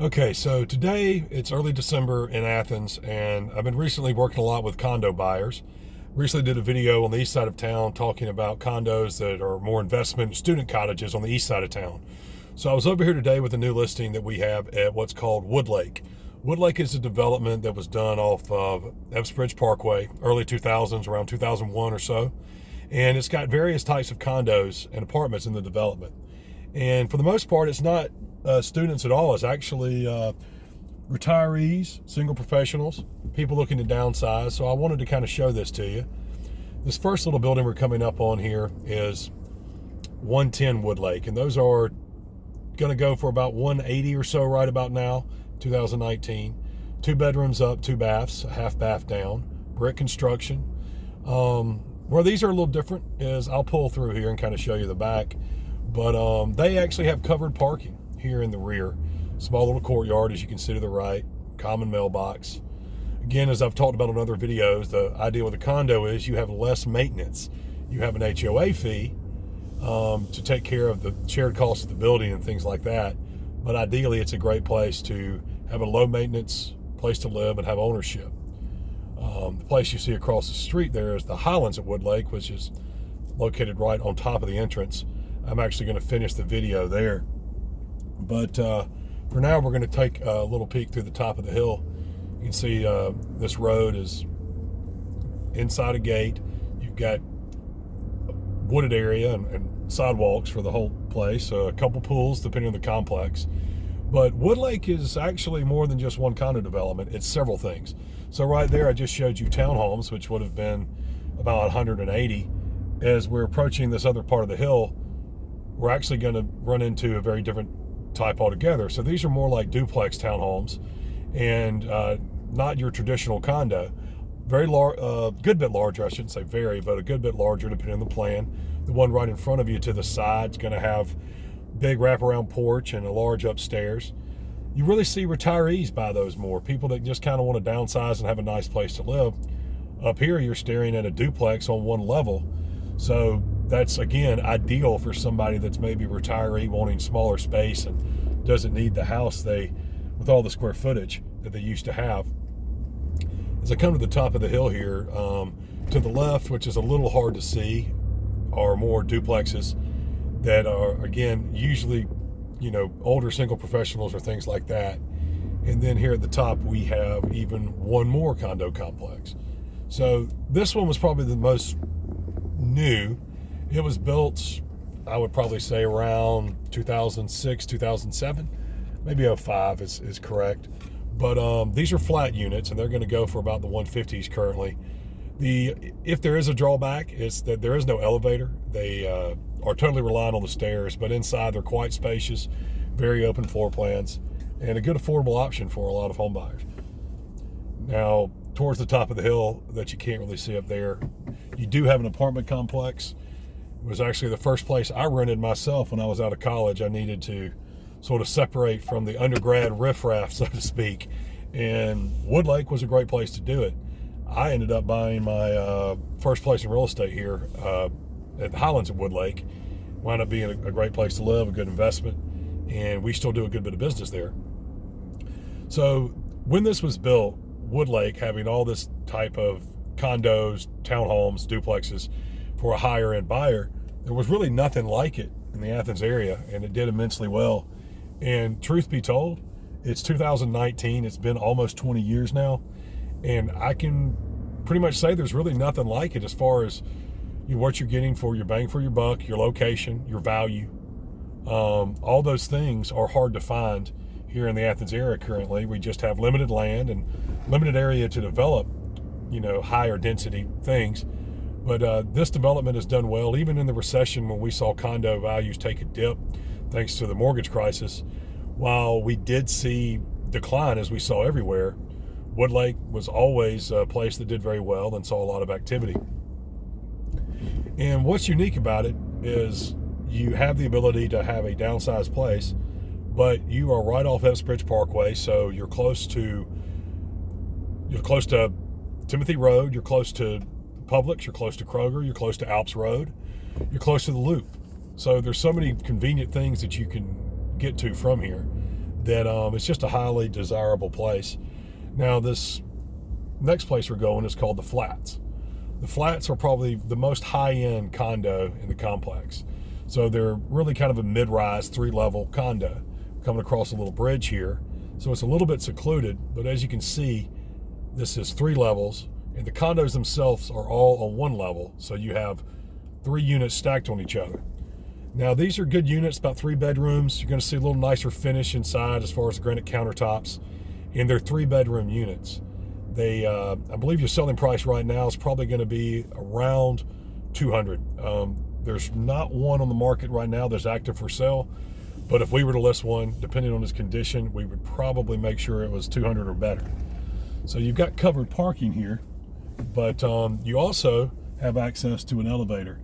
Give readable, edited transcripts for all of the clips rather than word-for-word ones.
Okay, so today it's early December in Athens, and I've been recently working a lot with condo buyers. Recently did a video on the east side of town talking about condos that are more investment student cottages on the east side of town. So I was over here today with a new listing that we have at what's called Woodlake. Woodlake is a development that was done off of Epps Parkway, early 2000s, around 2001 or so. And it's got various types of condos and apartments in the development. And for the most part, it's not students at all. It's actually retirees, single professionals, people looking to downsize. So I wanted to kind of show this to you. This first little building we're coming up on here is 110 Woodlake, and those are going to go for about 180 or so right about now, 2019. 2 bedrooms up, 2 baths, a half bath down, brick construction. Where these are a little different is I'll pull through here and kind of show you the back, but they actually have covered parking here in the rear. Small little courtyard, as you can see to the right, common mailbox. Again, as I've talked about in other videos, the idea with a condo is you have less maintenance. You have an HOA fee to take care of the shared costs of the building and things like that. But ideally, it's a great place to have a low maintenance place to live and have ownership. The place you see across the street there is the Highlands at Woodlake, which is located right on top of the entrance. I'm actually going to finish the video there. But for now, we're going to take a little peek through the top of the hill. You can see this road is inside a gate. You've got a wooded area and sidewalks for the whole place, a couple pools depending on the complex. But Woodlake is actually more than just one condo development. It's several things. So right there, I just showed you townhomes, which would have been about 180. As we're approaching this other part of the hill, we're actually going to run into a very different type altogether. So these are more like duplex townhomes and not your traditional condo. Very large, good bit larger, I shouldn't say very, but a good bit larger depending on the plan. The one right in front of you to the side is going to have big wraparound porch and a large upstairs. You really see retirees buy those more, people that just kind of want to downsize and have a nice place to live. Up here, you're staring at a duplex on one level. So that's, again, ideal for somebody that's maybe retiree wanting smaller space and doesn't need the house with all the square footage that they used to have. As I come to the top of the hill here, to the left, which is a little hard to see, are more duplexes that are, again, usually, older single professionals or things like that. And then here at the top, we have even one more condo complex. So this one was probably the most new. It was built, I would probably say, around 2006, 2007, maybe 05 is correct. But these are flat units, and they're going to go for about the 150s currently. If there is a drawback, it's that there is no elevator. They are totally reliant on the stairs, but inside they're quite spacious, very open floor plans, and a good affordable option for a lot of home buyers. Now, towards the top of the hill that you can't really see up there, you do have an apartment complex. It was actually the first place I rented myself when I was out of college. I needed to sort of separate from the undergrad riffraff, so to speak, and Woodlake was a great place to do it. I ended up buying my first place in real estate here at the Highlands of Woodlake. Wound up being a great place to live, a good investment, and we still do a good bit of business there. So when this was built, Woodlake, having all this type of condos, townhomes, duplexes for a higher end buyer, there was really nothing like it in the Athens area, and it did immensely well. And truth be told, it's 2019. It's been almost 20 years now, and I can pretty much say there's really nothing like it as far as what you're getting for your bang for your buck, your location, your value. All those things are hard to find here in the Athens area currently. We just have limited land and limited area to develop, higher density things. But this development has done well, even in the recession when we saw condo values take a dip thanks to the mortgage crisis. While we did see decline, as we saw everywhere, Woodlake was always a place that did very well and saw a lot of activity. And what's unique about it is you have the ability to have a downsized place, but you are right off Epps Parkway, so you're close to Timothy Road, you're close to Publix, you're close to Kroger, you're close to Alps Road, you're close to the Loop. So there's so many convenient things that you can get to from here that it's just a highly desirable place. Now, this next place we're going is called the Flats. The Flats are probably the most high-end condo in the complex. So they're really kind of a mid-rise, 3-level condo coming across a little bridge here. So it's a little bit secluded, but as you can see, this is 3 levels, and the condos themselves are all on 1 level. So you have 3 units stacked on each other. Now, these are good units, about 3 bedrooms. You're going to see a little nicer finish inside as far as the granite countertops, and they're 3-bedroom units. They, I believe your selling price right now is probably going to be around $200. There's not one on the market right now that's active for sale, but if we were to list one, depending on its condition, we would probably make sure it was $200 or better. So you've got covered parking here, but you also have access to an elevator,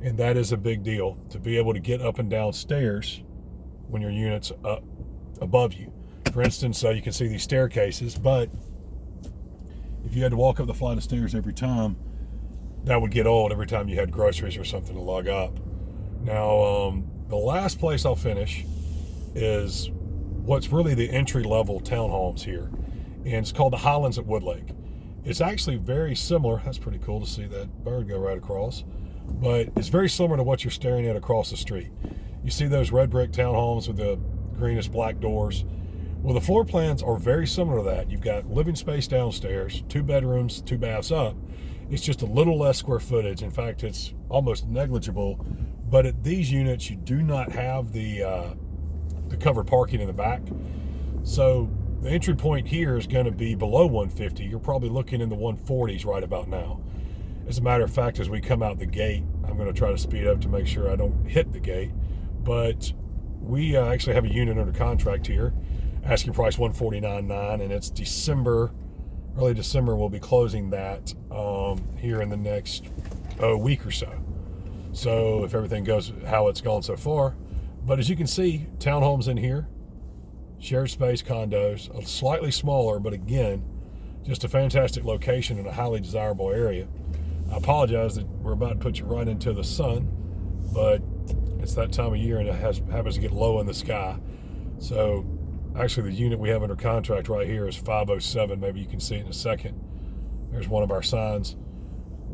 and that is a big deal, to be able to get up and down stairs when your unit's up above you. For instance, you can see these staircases, but if you had to walk up the flight of stairs every time, that would get old every time you had groceries or something to lug up. Now, the last place I'll finish is what's really the entry-level townhomes here, and it's called the Highlands at Woodlake. It's actually very similar. That's pretty cool to see that bird go right across, but it's very similar to what you're staring at across the street. You see those red brick townhomes with the greenish black doors? Well, the floor plans are very similar to that. You've got living space downstairs, 2 bedrooms, 2 baths up. It's just a little less square footage. In fact, it's almost negligible. But at these units, you do not have the covered parking in the back. So the entry point here is going to be below 150. You're probably looking in the 140s right about now. As a matter of fact, as we come out the gate, I'm going to try to speed up to make sure I don't hit the gate. But we actually have a unit under contract here. Asking price $149.9, and it's December, early December. We'll be closing that here in the next week or so. So if everything goes how it's gone so far. But as you can see, townhomes in here, shared space condos, slightly smaller, but again, just a fantastic location in a highly desirable area. I apologize that we're about to put you right into the sun, but it's that time of year and it happens to get low in the sky. So actually, the unit we have under contract right here is 507. Maybe you can see it in a second. There's one of our signs.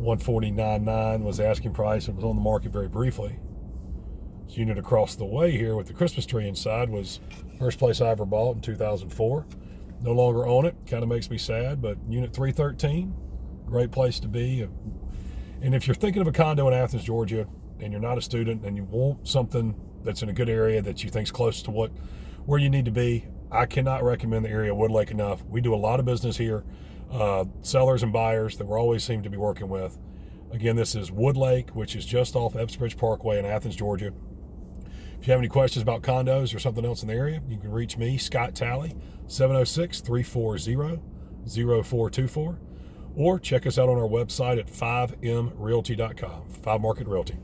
$149.9 was the asking price. It was on the market very briefly. This unit across the way here with the Christmas tree inside was first place I ever bought in 2004. No longer own it. Kind of makes me sad, but unit 313, great place to be. And if you're thinking of a condo in Athens, Georgia, and you're not a student and you want something that's in a good area that you think's close to where you need to be, I cannot recommend the area of Woodlake enough. We do a lot of business here, sellers and buyers that we always seem to be working with. Again, this is Woodlake, which is just off Epsbridge Parkway in Athens, Georgia. If you have any questions about condos or something else in the area, you can reach me, Scott Talley, 706-340-0424, or check us out on our website at 5mrealty.com, 5 Market Realty.